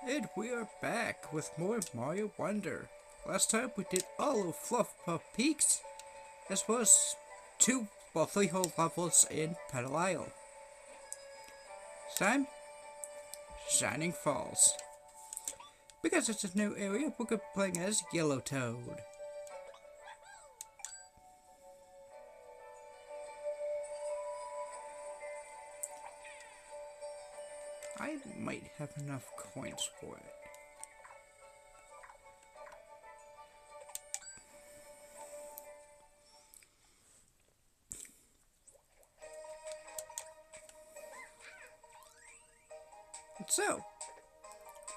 And we are back with more Mario Wonder. Last time we did all of Fluff Puff Peaks, as well as three whole levels in Petal Isle. This time, Shining Falls. Because it's a new area, we're going to be playing as Yellow Toad. I might have enough coins for it. So,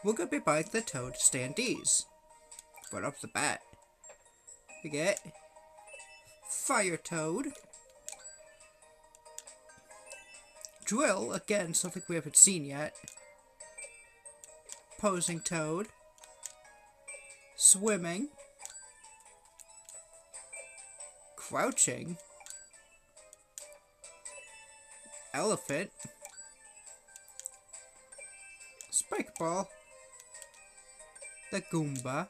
we're going to be buying the Toad standees. Right off the bat, we get Fire Toad, Drill, again something we haven't seen yet, Posing Toad, Swimming, Crouching, Elephant, Spike Ball, the Goomba,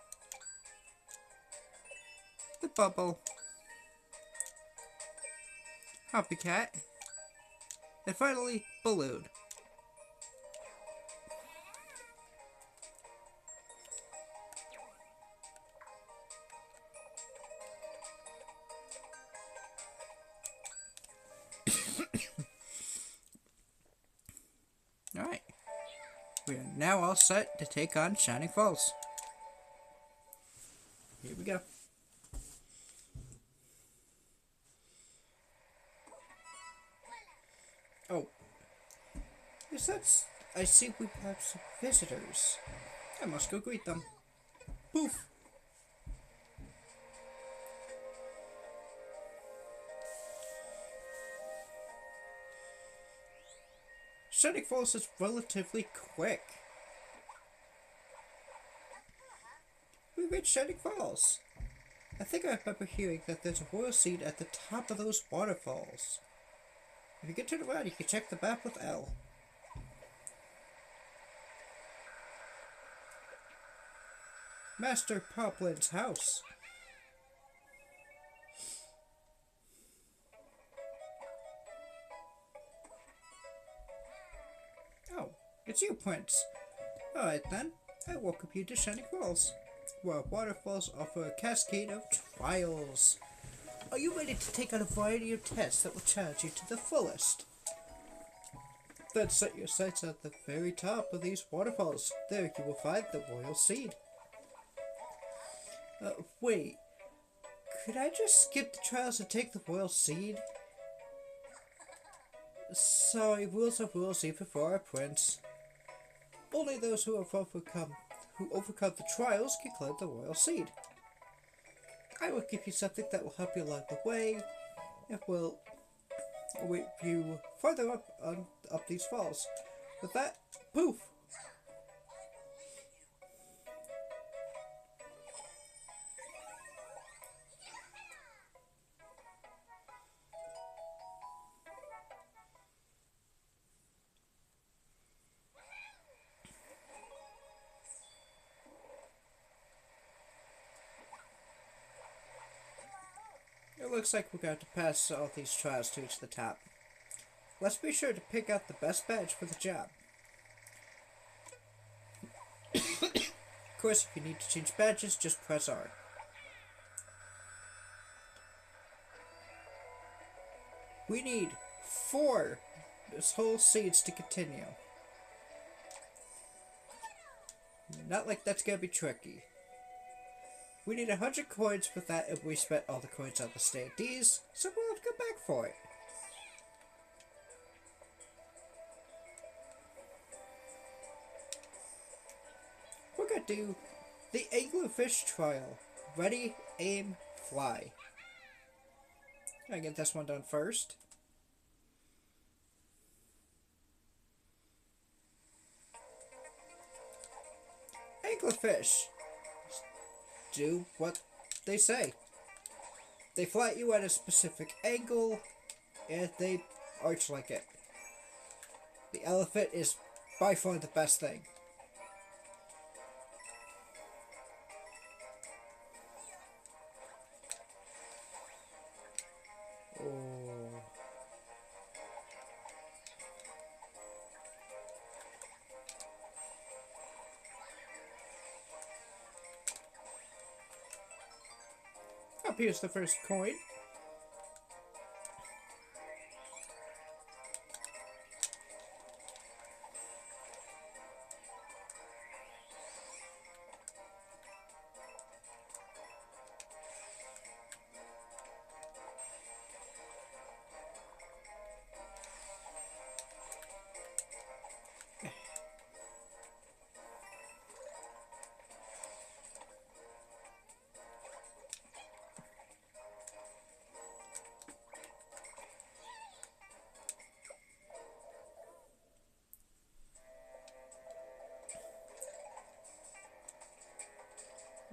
the Bubble, Hoppy Cat, and finally, Balloon. Alright, we are now all set to take on Shining Falls. Here we go. Oh, yes, I see we have some visitors. I must go greet them. Poof! Shining Falls is relatively quick. We reached Shining Falls. I think I remember hearing that there's a royal seed at the top of those waterfalls. If you get turned around, you can check the map with L. Master Poplin's house. Oh, it's you, Prince. Alright then, I welcome you to Shining Falls, where waterfalls offer a cascade of trials. Are you ready to take on a variety of tests that will challenge you to the fullest? Then set your sights at the very top of these waterfalls. There you will find the royal seed. Wait. Could I just skip the trials and take the royal seed? Sorry, rules are rules even for our prince. Only those who overcome the trials can claim the royal seed. I will give you something that will help you along the way. It will await you farther up these falls. With that, poof! It looks like we're going to pass all these trials to reach the top. Let's be sure to pick out the best badge for the job. Of course, if you need to change badges, just press R. We need 4 whole seeds to continue. Not like that's gonna be tricky. We need 100 coins for that, and we spent all the coins on the standees, so we'll have to go back for it. We're gonna do the anglerfish trial. Ready, aim, fly. I get this one done first. Anglerfish do what they say. They fly at you at a specific angle, and they arch like it. The elephant is by far the best thing. Oh. Up here's the first coin.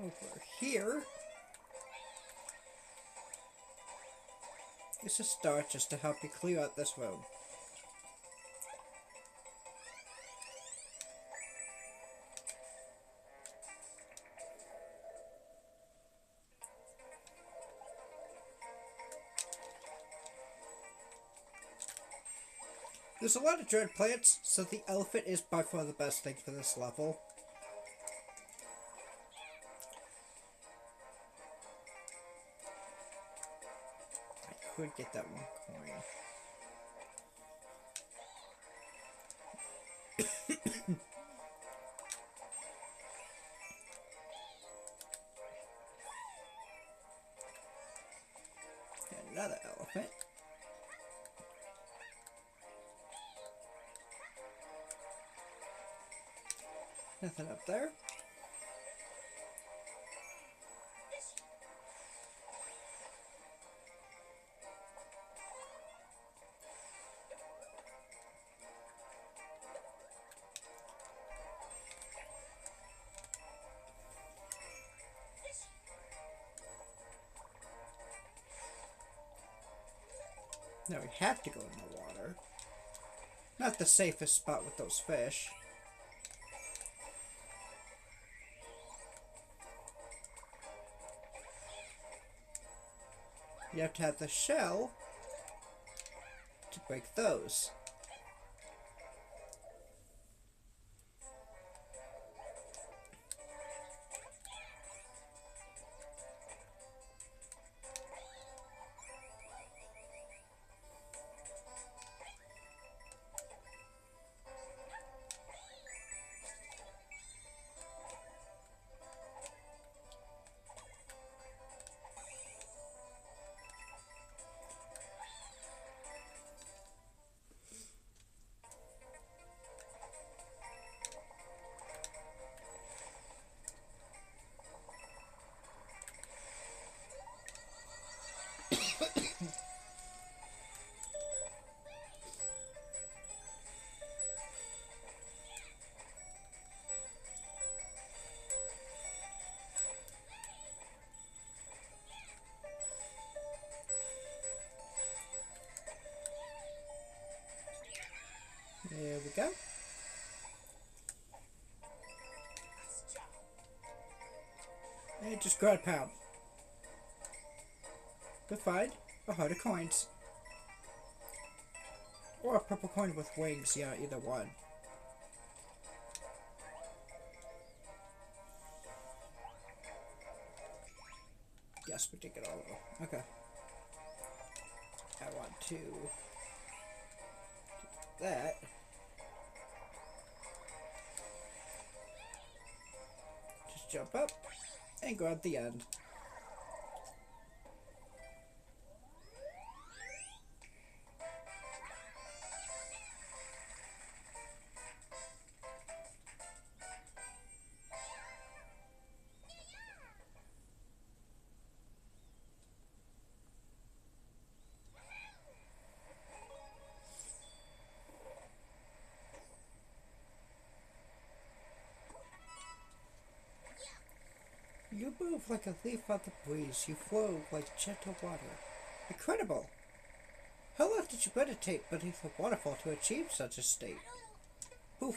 Over here is a star just to help you clear out this room. There's a lot of dread plants, so the elephant is by far the best thing for this level. I could get that one coin. Another elephant. Nothing up there. Now we have to go in the water. Not the safest spot with those fish. You have to have the shell to break those. There we go. And just grab a pound. Good find. A heart of coins. Or a purple coin with wings, yeah, either one. Yes, we did get all of them. Okay. I want to do that. Just jump up and grab the end. You move like a leaf on the breeze. You flow like gentle water. Incredible! How long did you meditate beneath a waterfall to achieve such a state? Poof!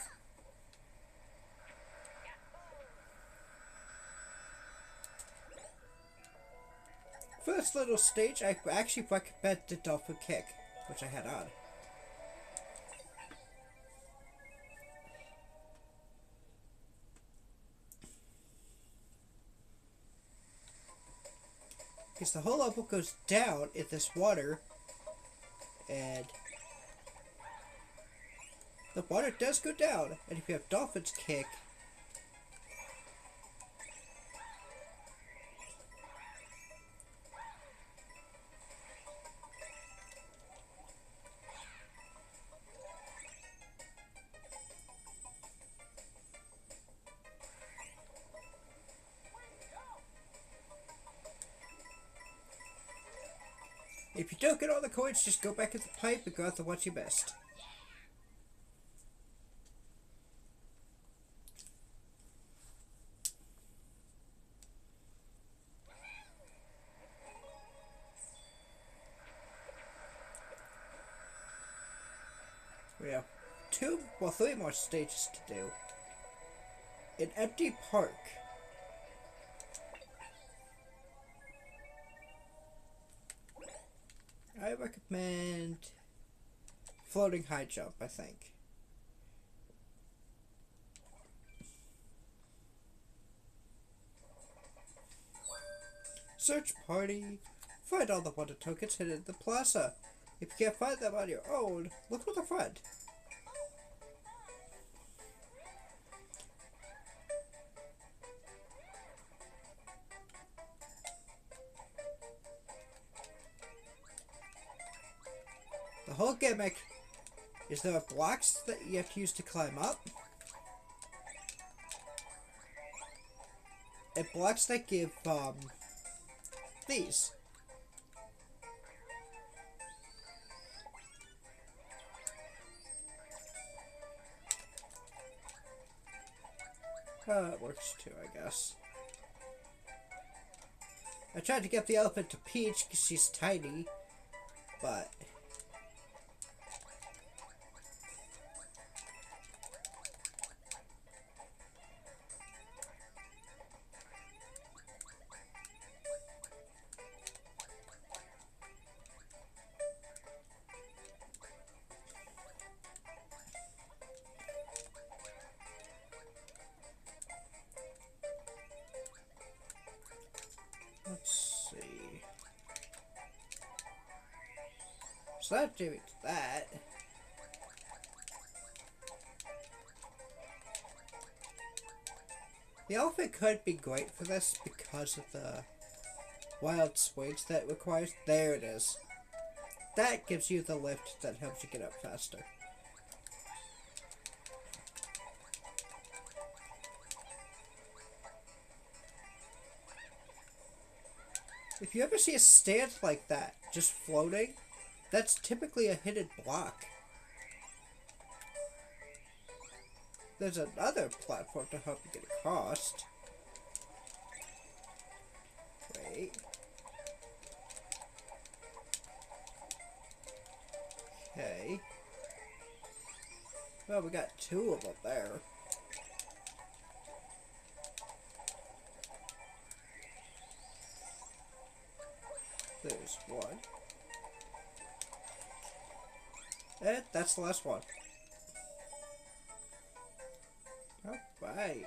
For this little stage, I actually recommend the dolphin kick, which I had on. Because the whole level goes down in this water, and the water does go down, and if you have dolphin's kick, if you don't get all the coins, just go back in the pipe and go out to what you missed. We have three more stages to do. An empty park. I recommend floating high jump, I think. Search party. Find all the wonder tokens hidden in the plaza. If you can't find them on your own, look with a friend. The whole gimmick is there are blocks that you have to use to climb up, and blocks that give these. It works too, I guess. I tried to get the elephant to Peach because she's tiny, but let's see. So that's doing that. The elephant could be great for this because of the wild swings that it requires. There it is. That gives you the lift that helps you get up faster. If you ever see a stand like that, just floating, that's typically a hidden block. There's another platform to help you get across. Wait. Okay. Well, we got two of them there. There's one. And that's the last one. Alright.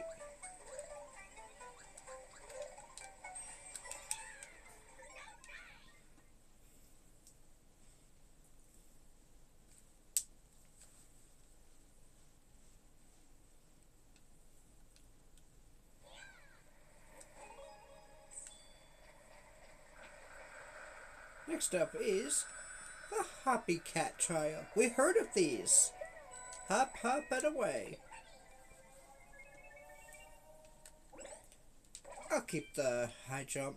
Next up is the Hoppy Cat Trial. We heard of these. Hop, hop, and away. I'll keep the high jump.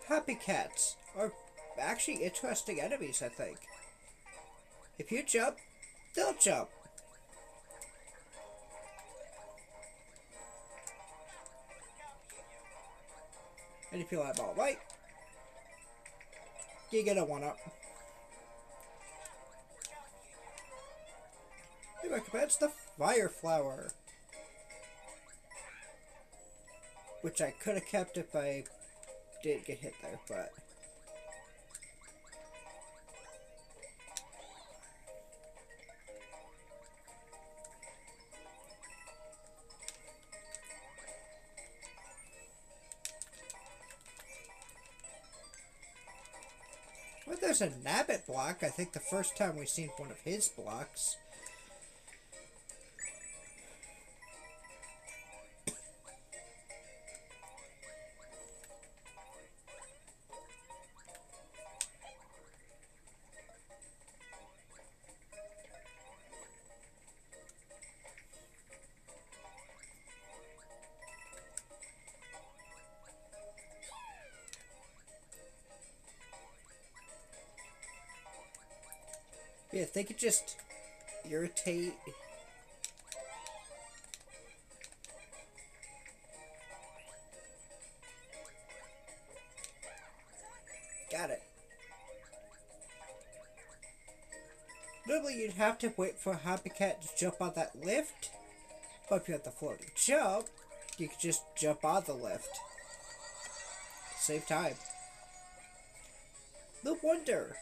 Hoppy Cats are actually interesting enemies, I think. If you jump, they'll jump. And if you line all right, you get a 1-up. He recommends the Fire Flower. which I could have kept if I did get hit there, but... Well, there's a Nabbit block. I think the first time we seen one of his blocks. Yeah, if they could just irritate... Got it. Normally you'd have to wait for Happy Cat to jump on that lift, but if you have the floating jump, you could just jump on the lift. Save time. No wonder.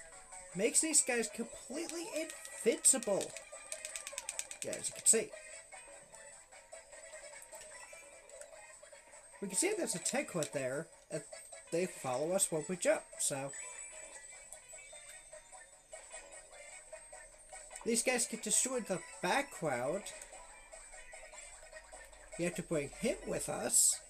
Makes these guys completely invincible. Yeah, as you can see. We can see there's a Tegwood there, and they follow us when we jump, so... These guys can destroy the background. We have to bring him with us.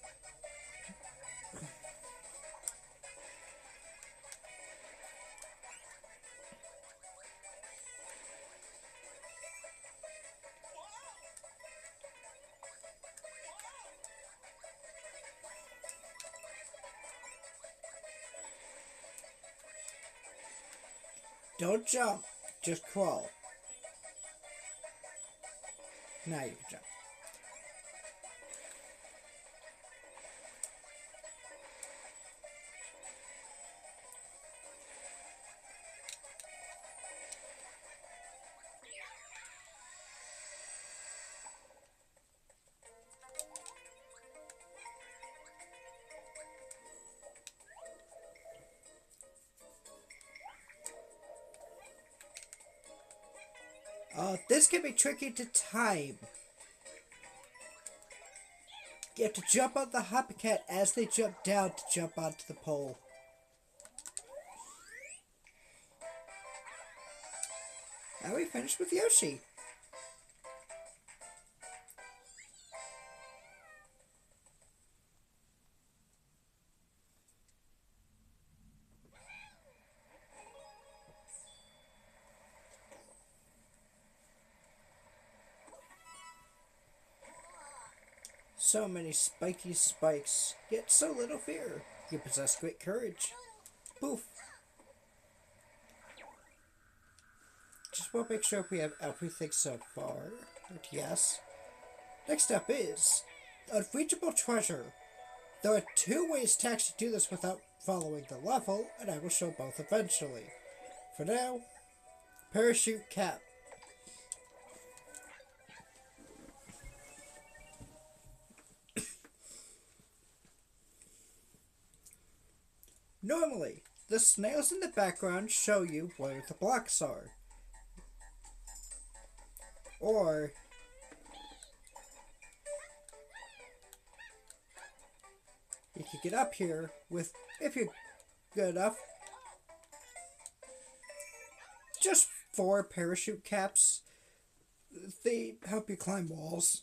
Don't jump, just crawl. Now you can jump. This can be tricky to time. You have to jump on the Happy Cat as they jump down to jump onto the pole. Now we finished with Yoshi. So many spiky spikes, yet so little fear. You possess great courage. Poof. Just want to make sure we have everything so far. But yes. Next up is Unreachable Treasure. There are two ways to actually do this without following the level, and I will show both eventually. For now, Parachute Cap. Normally, the snails in the background show you where the blocks are. Or you can get up here with, if you're good enough, just 4 parachute caps. They help you climb walls.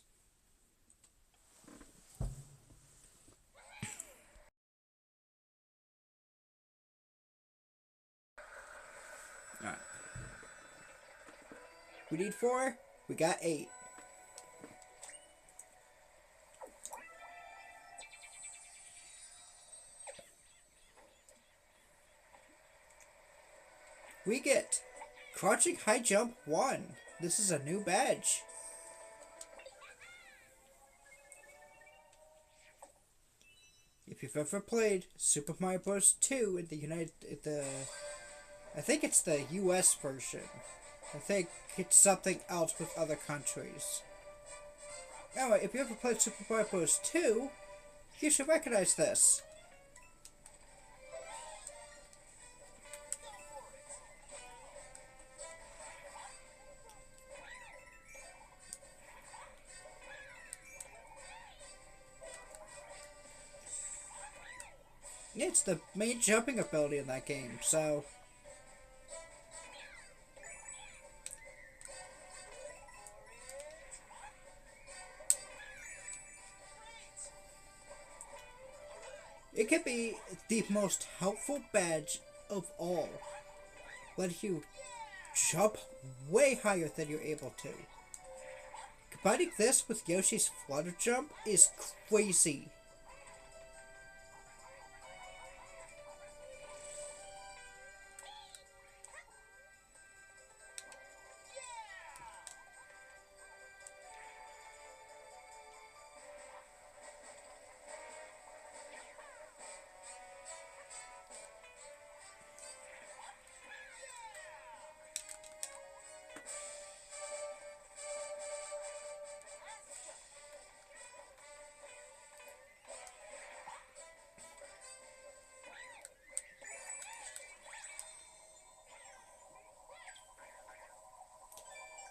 Alright. We need 4. We got 8. We get Crouching High Jump 1. This is a new badge. If you've ever played Super Mario Bros. 2 in the I think it's the US version. I think it's something else with other countries. Anyway, if you ever played Super Mario Bros. 2, You should recognize this. It's the main jumping ability in that game, so... It can be the most helpful badge of all, letting you jump way higher than you're able to. Combining this with Yoshi's Flutter Jump is crazy.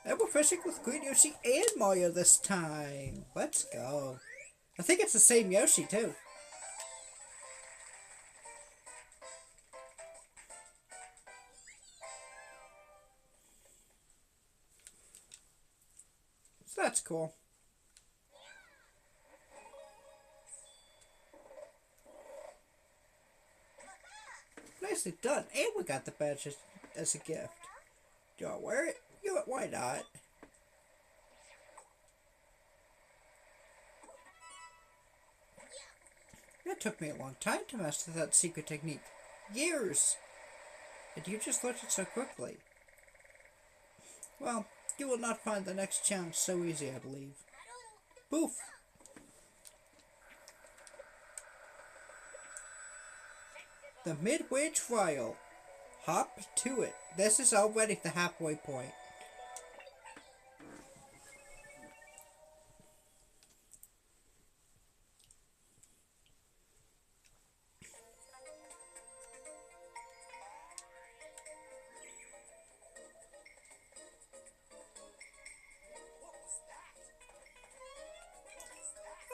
And we're fishing with Green Yoshi and Mario this time. Let's go. I think it's the same Yoshi too. So that's cool. Nicely done. And we got the badge as a gift. Do I wear it? You know, why not? It took me a long time to master that secret technique. Years! And you just learned it so quickly. Well, you will not find the next challenge so easy, I believe. Boof! The Midway Trial. Hop to it. This is already the halfway point.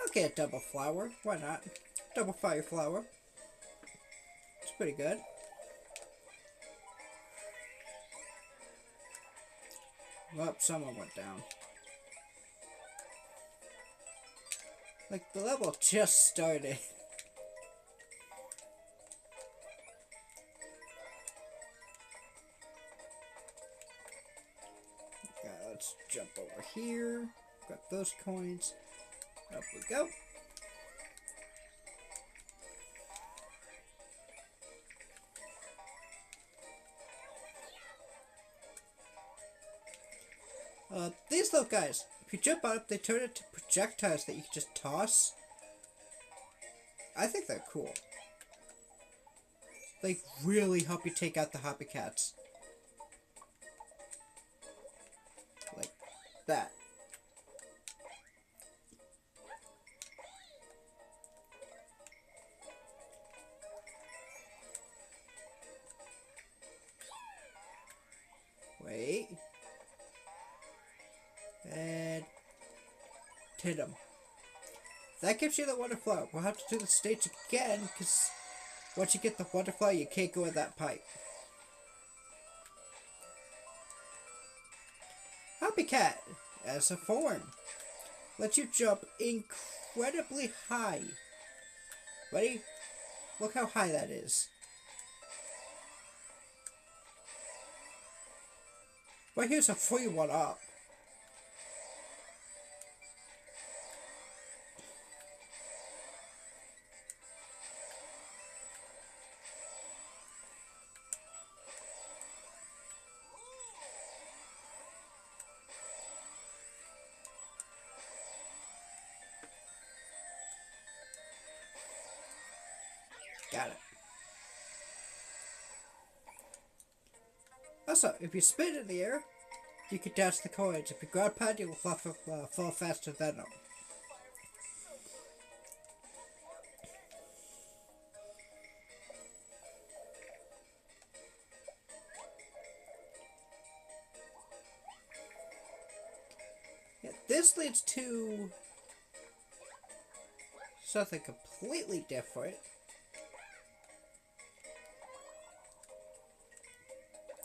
I'll get a double flower. Why not? Double fire flower. It's pretty good. Well, someone went down. Like, the level just started. Okay, let's jump over here. Grab those coins. Up we go. These little guys, if you jump up, they turn into projectiles that you can just toss. I think they're cool. They really help you take out the copycats. Like that. Wait. And hit him. That gives you the water flower. We'll have to do the stage again, because once you get the water flower, you can't go in that pipe. Copycat, as a form, lets you jump incredibly high. Ready? Look how high that is. Well, here's a free one up. Got it. Also, if you spin in the air, you can dash the coins. If you grab pad, you will fall faster than them. this leads to something completely different.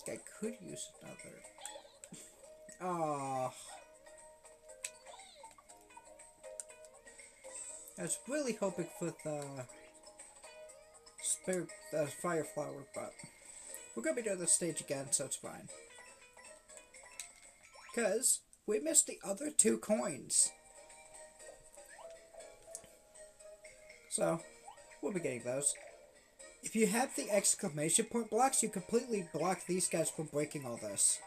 I could use another. Oh. I was really hoping for the spirit, fire flower, but we're gonna be doing this stage again, so it's fine. Because we missed the other 2 coins. So, we'll be getting those. If you have the exclamation point blocks, you completely block these guys from breaking all this.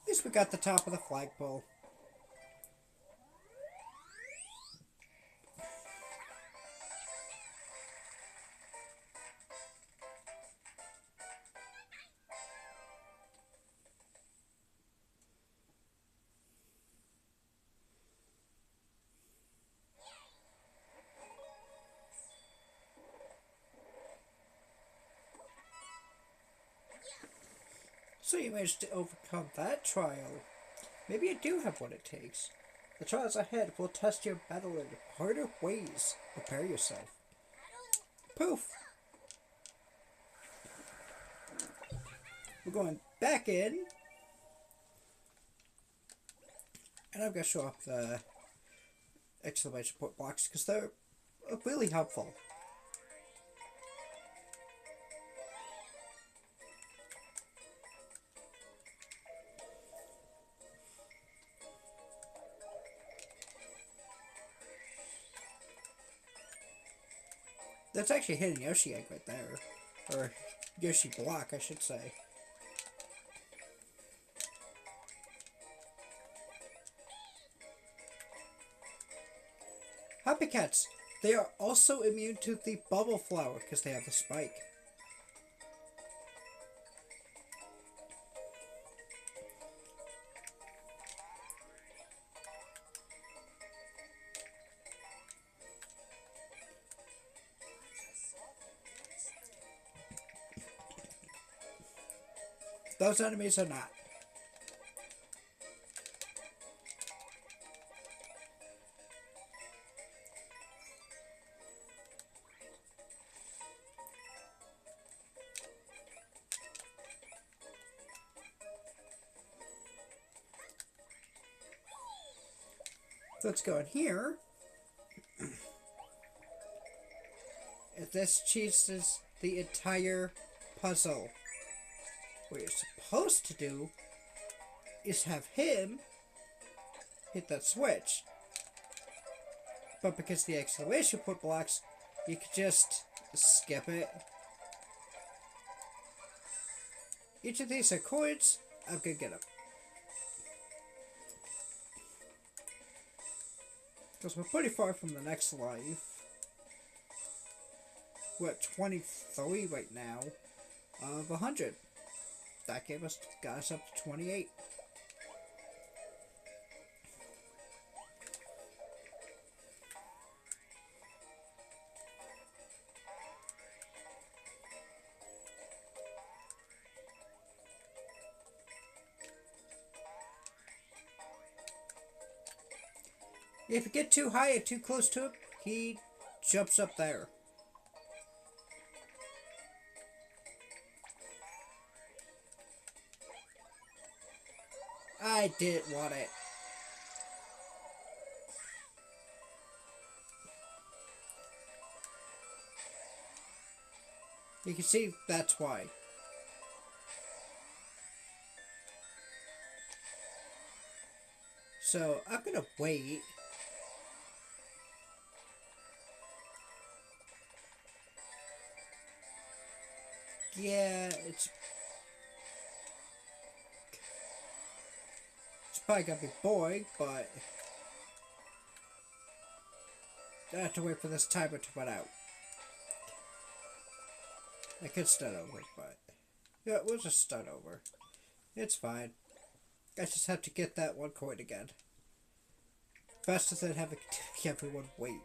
At least we got the top of the flagpole. So you managed to overcome that trial. Maybe you do have what it takes. The trials ahead will test your battle in harder ways. Prepare yourself. Poof! We're going back in. And I'm going to show off the exclamation point blocks because they're really helpful. That's actually a hidden Yoshi egg right there. Or Yoshi block, I should say. Happy Cats. They are also immune to the bubble flower because they have the spike. Those enemies are not. Let's go in here. If this cheeses the entire puzzle. What you're supposed to do is have him hit that switch. But because the exclamation point blocks, you could just skip it. Each of these are coins. I'm gonna get them. Because we're pretty far from the next life. We're at 23 right now of 100. That got us up to 28. If you get too high or too close to him, he jumps up there. I didn't want it. You can see that's why. So I'm gonna wait. Yeah, it's probably gonna be boring, but I have to wait for this timer to run out. I could start over, but yeah, we'll just start over. It's fine. I just have to get that 1 coin again. Faster than having everyone wait.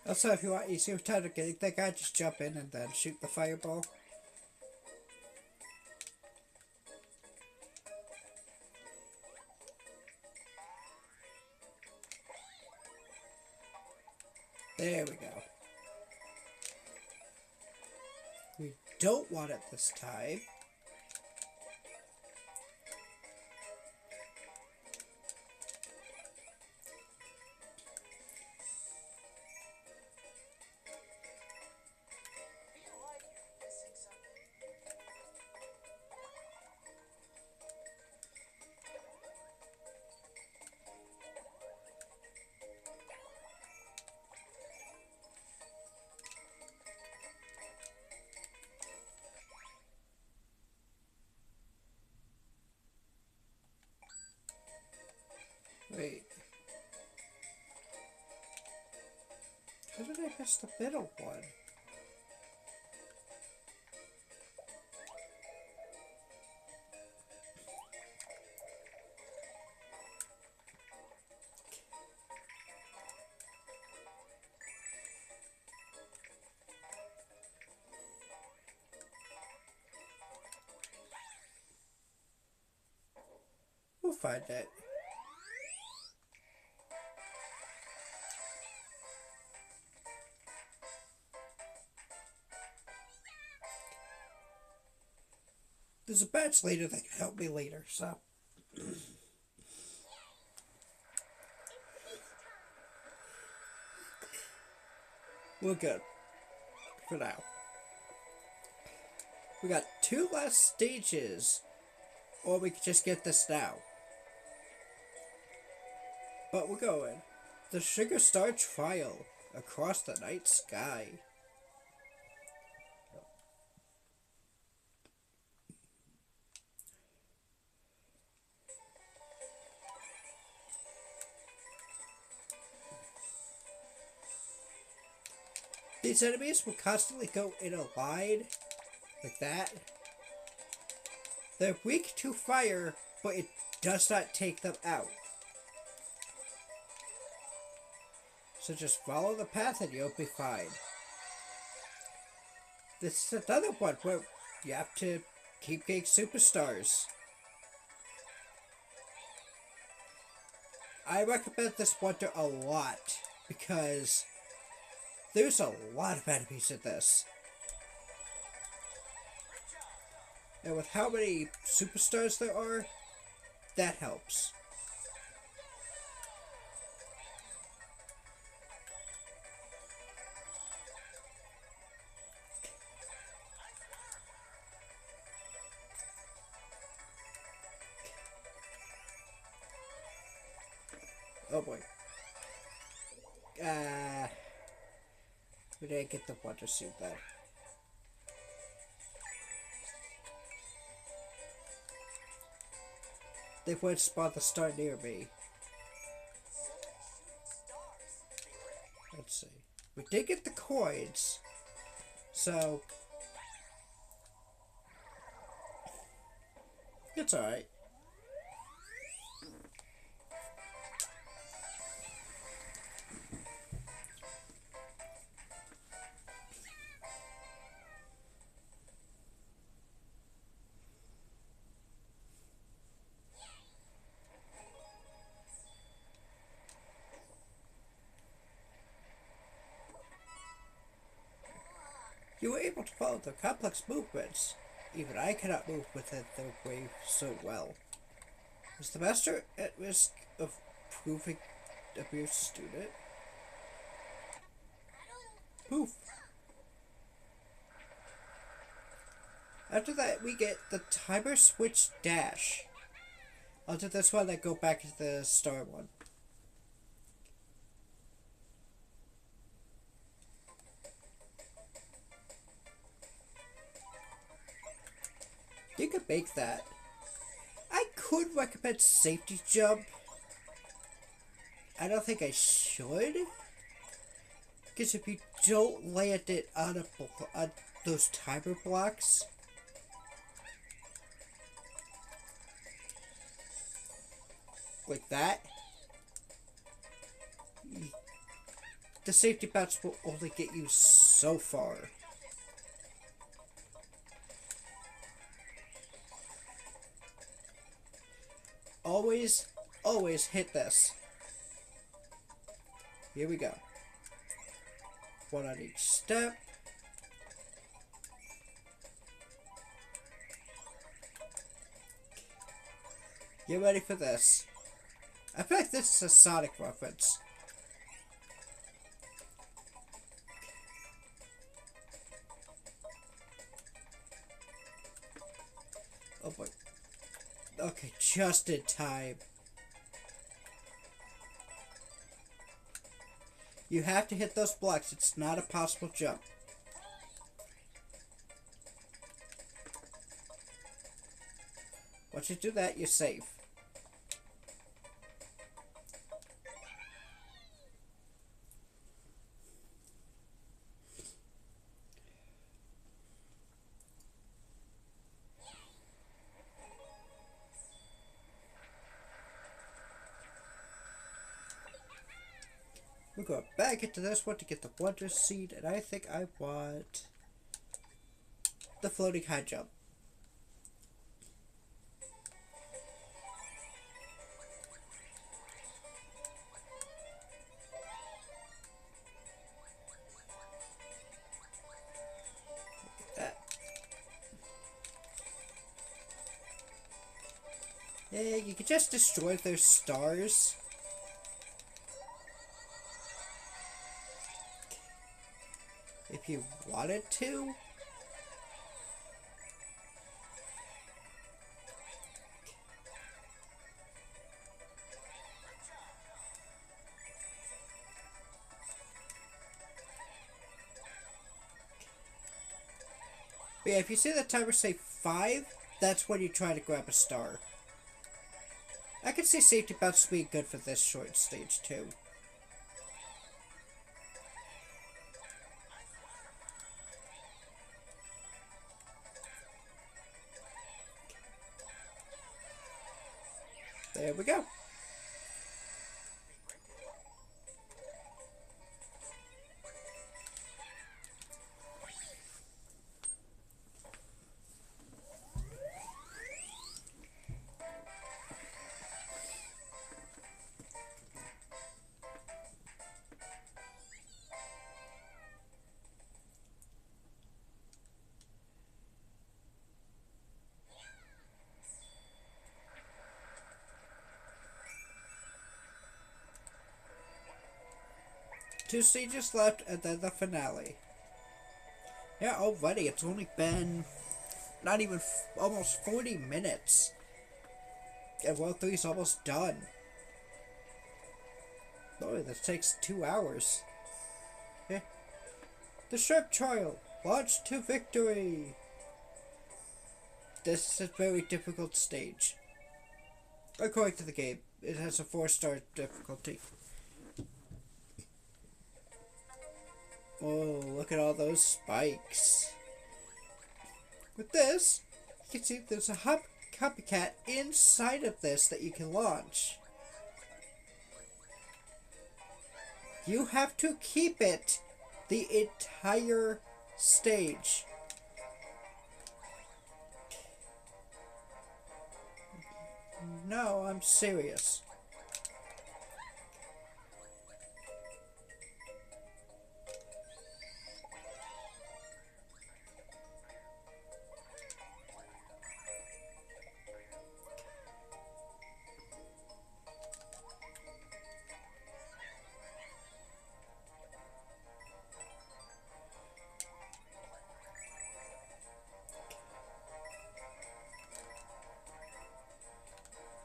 Also, if you want easier time to get that guy, just jump in and then shoot the fireball. There we go. We don't want it this time. Wait. How did I miss the middle one? We'll find it. There's a batch leader that can help me later, so. We're good. For now. We got 2 last stages. Or we could just get this now. But we're going. The Sugar Star Trial. Across the night sky. These enemies will constantly go in a line, like that. They're weak to fire, but it does not take them out. So just follow the path and you'll be fine. This is another one where you have to keep getting superstars. I recommend this wonder a lot, because there's a lot of enemies in this. And with how many superstars there are, that helps. Oh boy. We didn't get the water suit then. They would spawn the star near me. Let's see. We did get the coins. So it's alright. You were able to follow their complex movements. Even I cannot move within their way so well. Is the master at risk of proving a mere student? Poof. After that, we get the timer switch dash. I'll do this one and go back to the star one. You could make that. I could recommend safety jump. I don't think I should. Because if you don't land it on those timer blocks, like that, the safety bats will only get you so far. Always, always hit this. Here we go. One on each step. Get ready for this. I feel like this is a Sonic reference. Oh boy. Okay, just in time. You have to hit those blocks. It's not a possible jump. Once you do that, you're safe. We'll go back into this one to get the Wonder Seed, and I think I want the floating high jump. Yeah, you could just destroy their stars. If you wanted to. But yeah, if you see the timer say 5, that's when you try to grab a star. I could see safety bounce being good for this short stage too. There we go. Two stages left and then the finale. Yeah, already it's only been not even almost 40 minutes. And World 3 is almost done. Boy, this takes 2 hours. Yeah. The Sharp Trial, launched to victory. This is a very difficult stage. According to the game, it has a 4-star difficulty. Oh, look at all those spikes. With this, you can see there's a copycat inside of this that you can launch. You have to keep it the entire stage. No, I'm serious.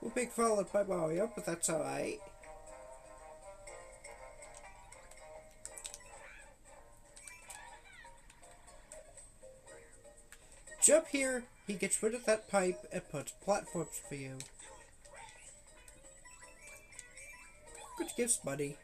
We're being followed by Mario, but that's alright. Jump here, he gets rid of that pipe and puts platforms for you. Which gives money.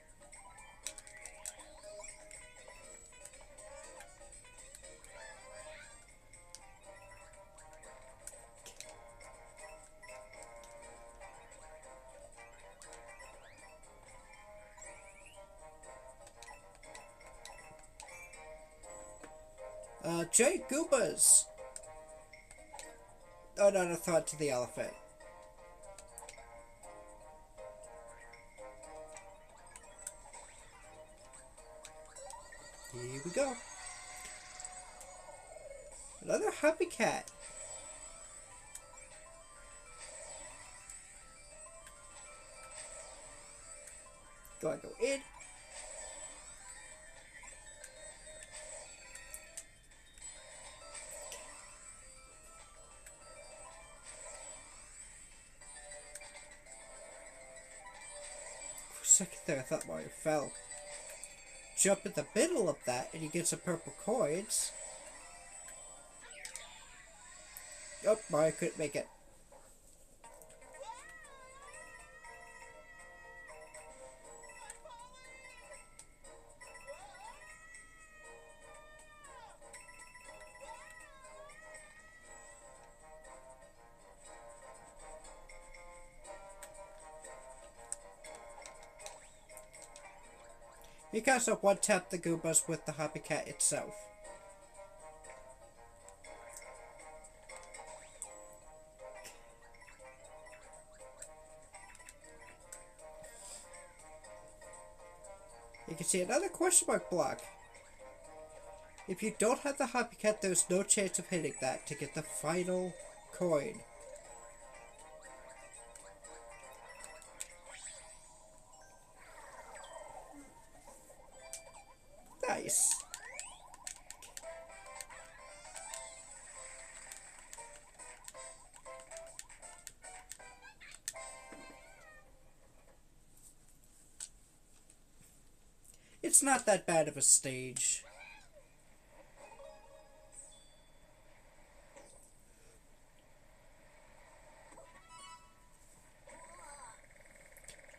Giant Goombas! Oh, not a thought to the elephant. Here we go. Another happy cat. Go in. For a second there, I thought Mario fell. Jump in the middle of that, and you get some purple coins. Oh, Mario couldn't make it. You can also one-tap the Goombas with the Happy Cat itself. You can see another question mark block. If you don't have the Happy Cat, there's no chance of hitting that to get the final coin. Nice. It's not that bad of a stage.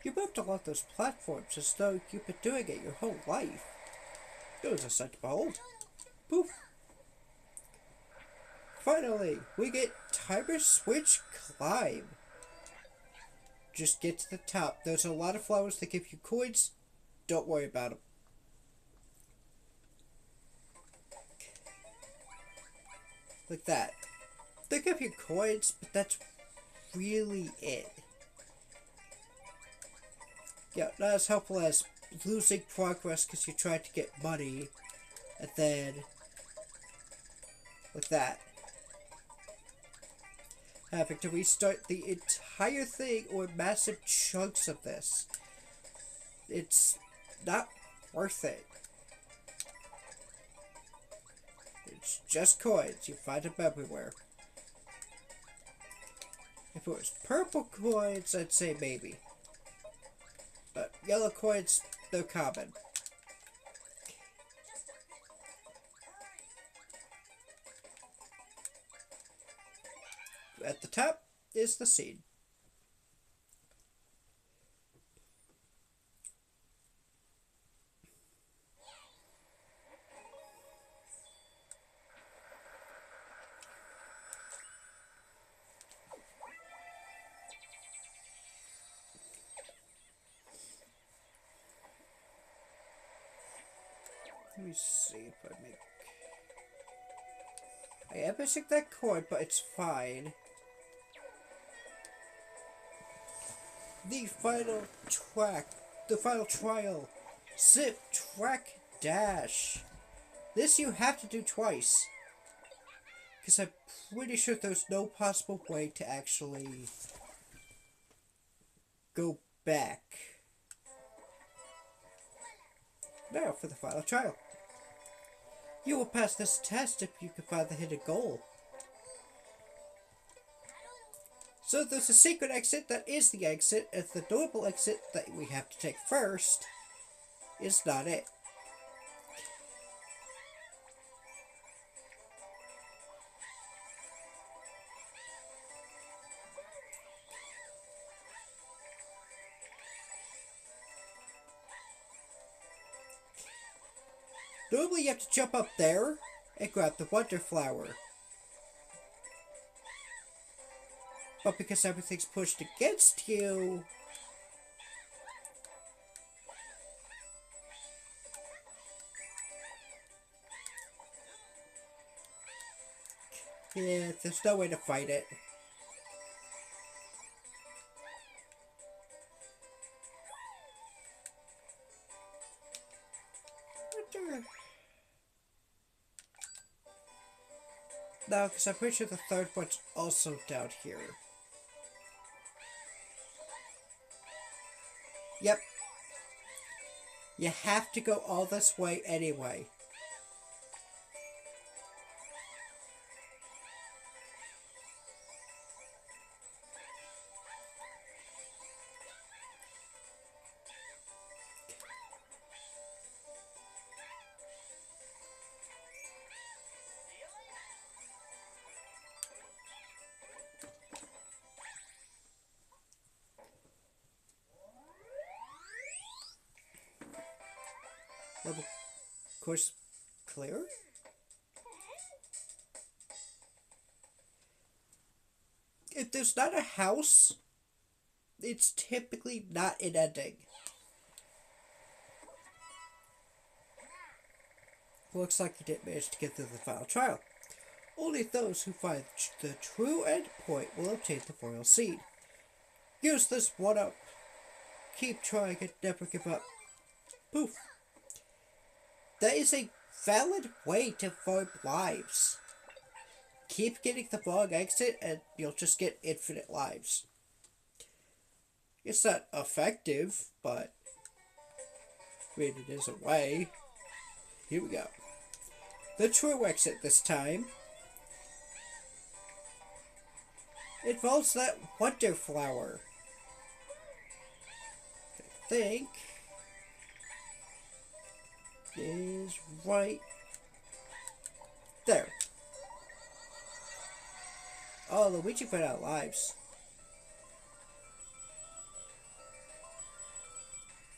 You moved along those platforms as though you've been doing it your whole life. It was a sight to behold. Poof! Finally, we get Timer Switch Climb. Just get to the top. There's a lot of flowers that give you coins. Don't worry about them. Like that. They give you coins, but that's really it. Yeah, not as helpful as losing progress because you tried to get money, and then with that, having to restart the entire thing or massive chunks of this. It's not worth it. It's just coins. You find them everywhere. If it was purple coins, I'd say maybe. But yellow coins, they're common. At the top is the scene. Let me see if I make... I am missing that coin, but it's fine. The final trial. Zip Track Dash. This you have to do twice. Because I'm pretty sure there's no possible way to actually go back. Now for the final trial. You will pass this test if you can find the hidden goal. So there's a secret exit that is the exit, and the normal exit that we have to take first is not it. Normally you have to jump up there and grab the Wonder Flower. But because everything's pushed against you, Yeah, there's no way to fight it. No, because I'm pretty sure the third one's also down here. Yep. You have to go all this way anyway. Level course clear? If there's not a house, it's typically not an ending. Looks like you didn't manage to get through the final trial. Only those who find the true end point will obtain the royal seed. Use this one up. Keep trying and never give up. Poof. That is a valid way to farm lives. Keep getting the wrong exit and you'll just get infinite lives. It's not effective, but I mean, it is a way. Here we go. The true exit this time involves that wonder flower. I think is right there. Oh, Luigi put out lives.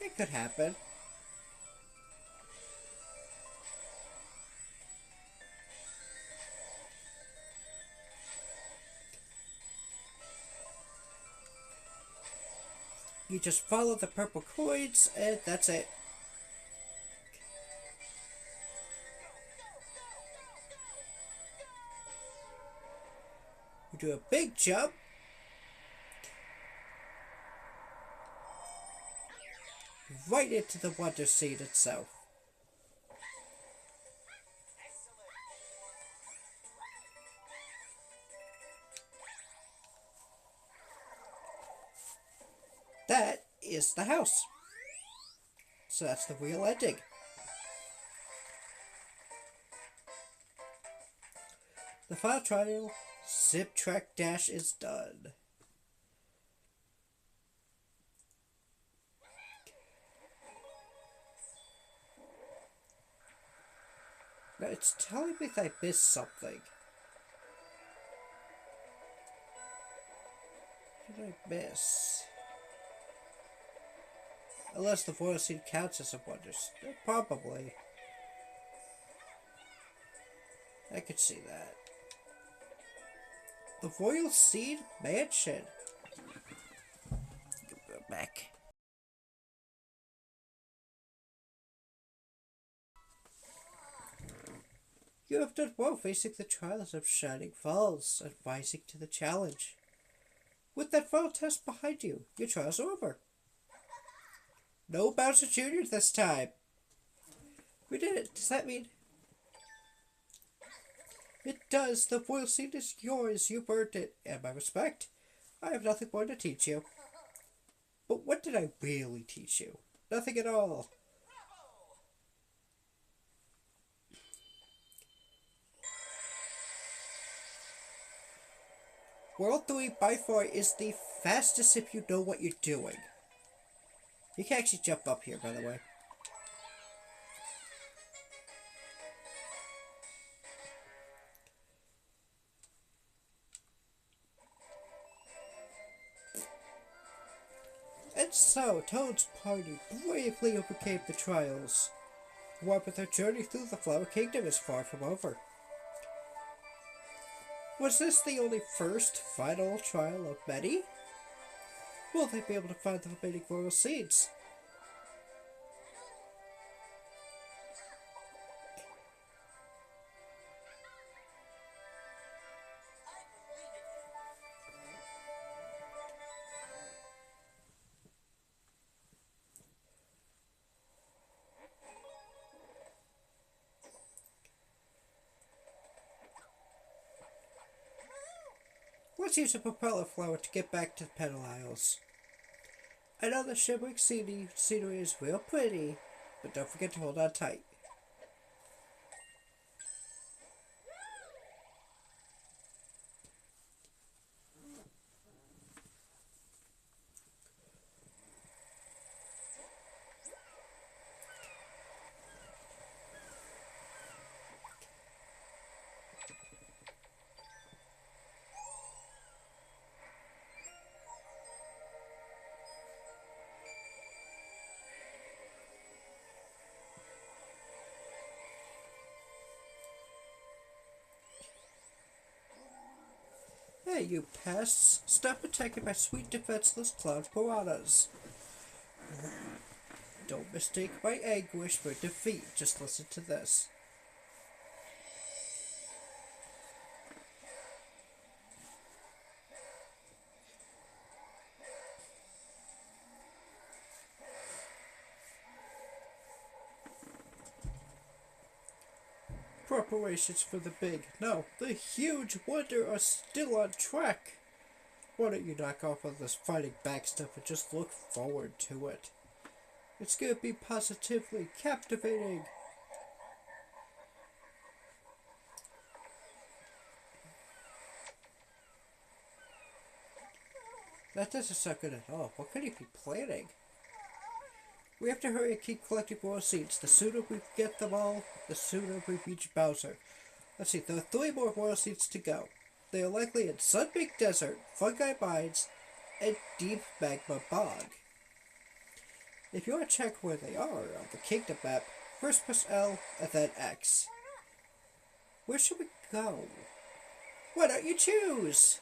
It could happen. You just follow the purple coins and that's it. You do a big jump. Right into the wonder seed itself. That is the house. So that's the real ending. The final trial, Zip Track Dash, is done. Now it's telling me that I missed something. What did I miss? Unless the royal seed counts as a wonder. Probably. I could see that. The royal seed mansion. Go back. You have done well facing the trials of Shining Falls and rising to the challenge. With that final test behind you, your trials are over. No Bowser Jr. this time. We did it. Does that mean... It does. The royal seed is yours. You've earned it. And my respect. I have nothing more to teach you. But what did I really teach you? Nothing at all. World 3 by far is the fastest if you know what you're doing. You can actually jump up here, by the way. And so, Toad's party bravely overcame the trials. What with their journey through the Flower Kingdom is far from over. Was this the only first final trial of many? Will they be able to find the remaining royal seeds? Let's use a propeller flower to get back to the Petal Isles. I know the shimmering scenery is real pretty, but don't forget to hold on tight. Hey, you pests! Stop attacking my sweet defenseless cloud piranhas! Don't mistake my anguish for defeat. Just listen to this. Preparations for the big, no, the huge wonder are still on track. Why don't you knock off all this fighting back stuff and just look forward to it? It's gonna be positively captivating. That doesn't sound good at all. What could he be planning? We have to hurry and keep collecting more seeds. The sooner we get them all, the sooner we reach Bowser. Let's see, there are 3 more royal seeds to go. They are likely in Sunbig Desert, Fungi Mines, and Deep Magma Bog. If you want to check where they are on the Kingdom map, first press L and then X. Where should we go? Why don't you choose?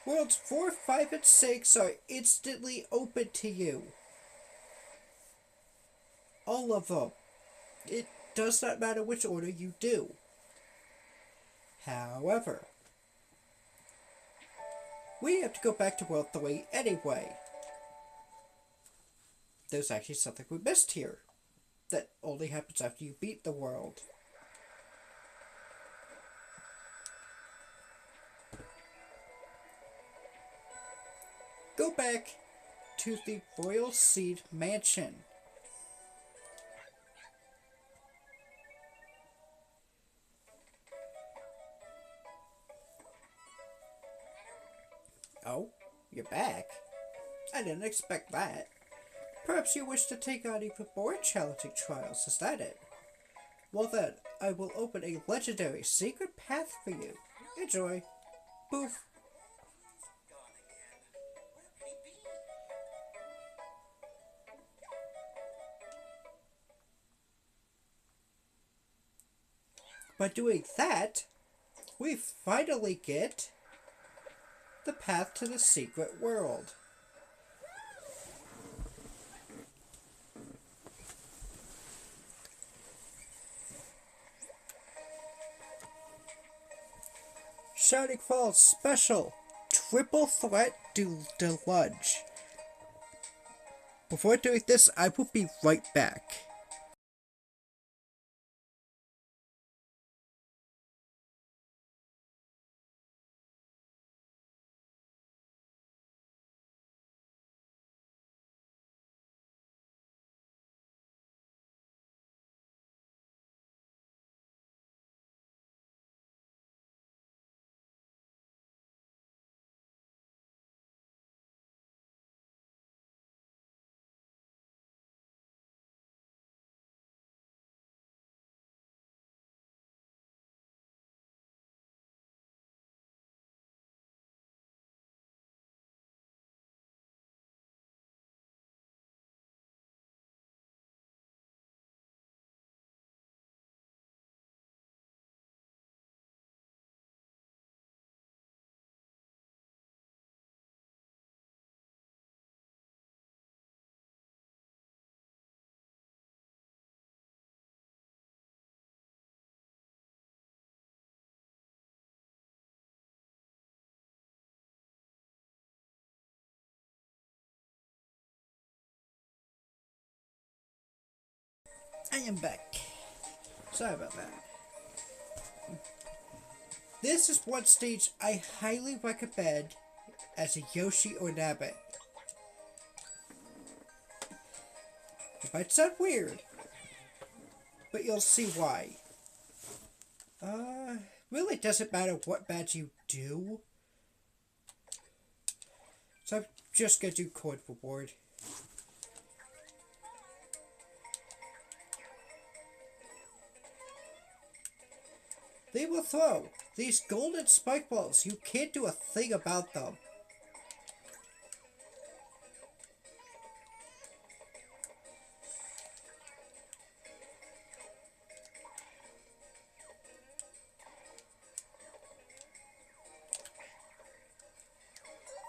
Worlds 4, 5, and 6 are instantly open to you. All of them. It does not matter which order you do. However, we have to go back to World 3 anyway. There's actually something we missed here. That only happens after you beat the world. Go back to the Royal Seed Mansion. Oh, you're back? I didn't expect that. Perhaps you wish to take on even more challenging trials, is that it? Well then, I will open a legendary secret path for you. Enjoy. Boof. By doing that, we finally get the path to the secret world. Shining Falls Special Triple Threat Deluge. Before doing this, I will be right back. I am back. Sorry about that. This is one stage I highly recommend as a Yoshi or Nabbit. It might sound weird, but you'll see why. Really doesn't matter what badge you do. So I'm just gonna do coin reward. They will throw these golden spike balls. You can't do a thing about them.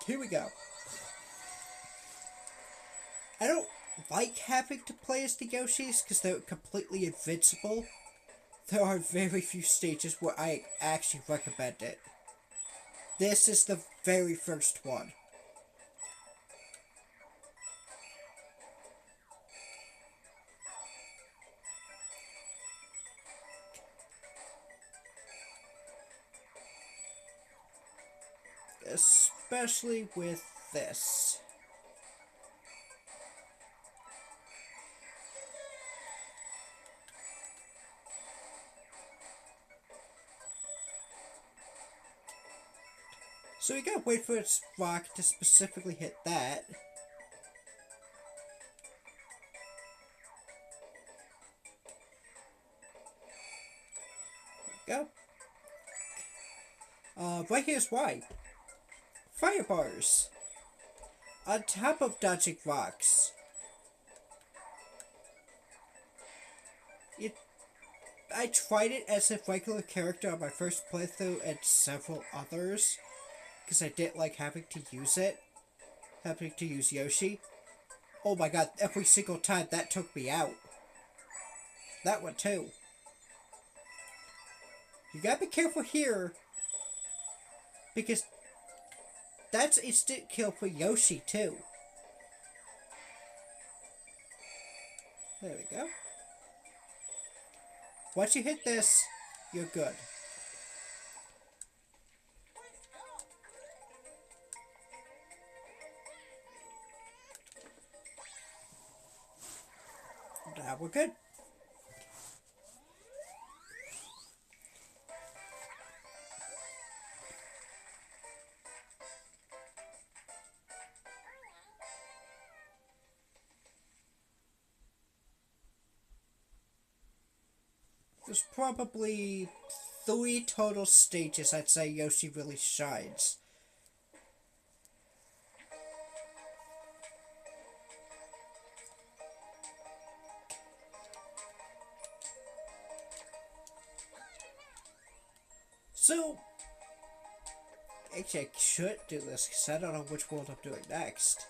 Here we go. I don't like having to play as the Yoshis because they're completely invincible. There are very few stages where I actually recommend it. This is the very first one. Especially with this. So we gotta wait for its rock to specifically hit that. There we go. Right here's why. Fire bars. On top of dodging rocks. I tried it as a regular character on my first playthrough and several others. Because I didn't like having to use it. Having to use Yoshi. Oh my god, every single time that took me out. That one too. You gotta be careful here. Because that's instant kill for Yoshi too. There we go. Once you hit this, you're good. Now we're good. There's probably 3 total stages I'd say Yoshi really shines. So, actually I should do this because I don't know which world I'm doing next.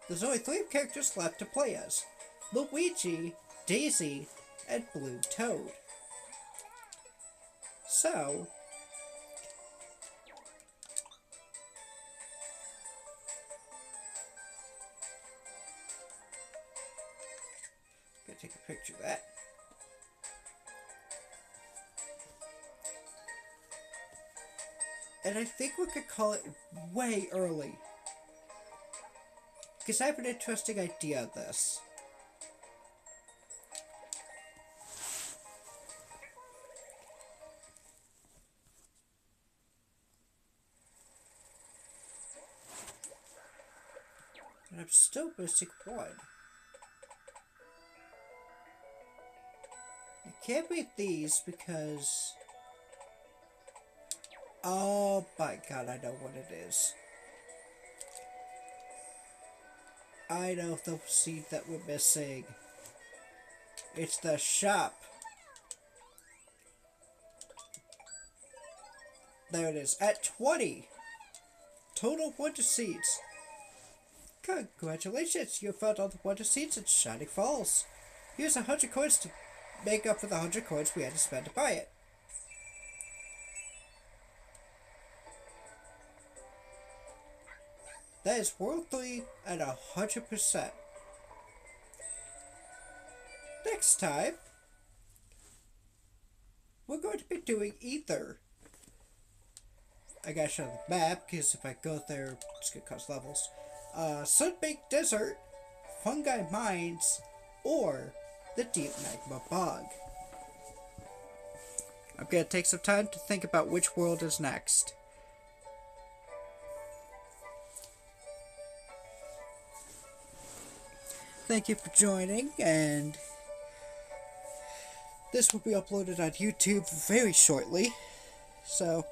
There's only 3 characters left to play as. Luigi, Daisy, and Blue Toad. So, I'm gonna take a picture of that. And I think we could call it way early. Because I have an interesting idea of this. And I'm still missing one. I can't beat these because... Oh my god, I know what it is. I know the seed that we're missing. It's the shop. There it is, at 20. Total Wonder Seeds. Congratulations, you found all the Wonder Seeds in Shining Falls. Here's 100 coins to make up for the 100 coins we had to spend to buy it. That is World 3 at 100%. Next time, we're going to be doing either. I gotta show the map, because if I go there, it's gonna cause levels. Sunbaked Desert, Fungi Mines, or the Deep Magma Bog. I'm gonna take some time to think about which world is next. Thank you for joining, and this will be uploaded on YouTube very shortly. So,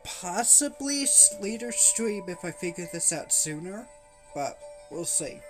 possibly later stream if I figure this out sooner, but we'll see.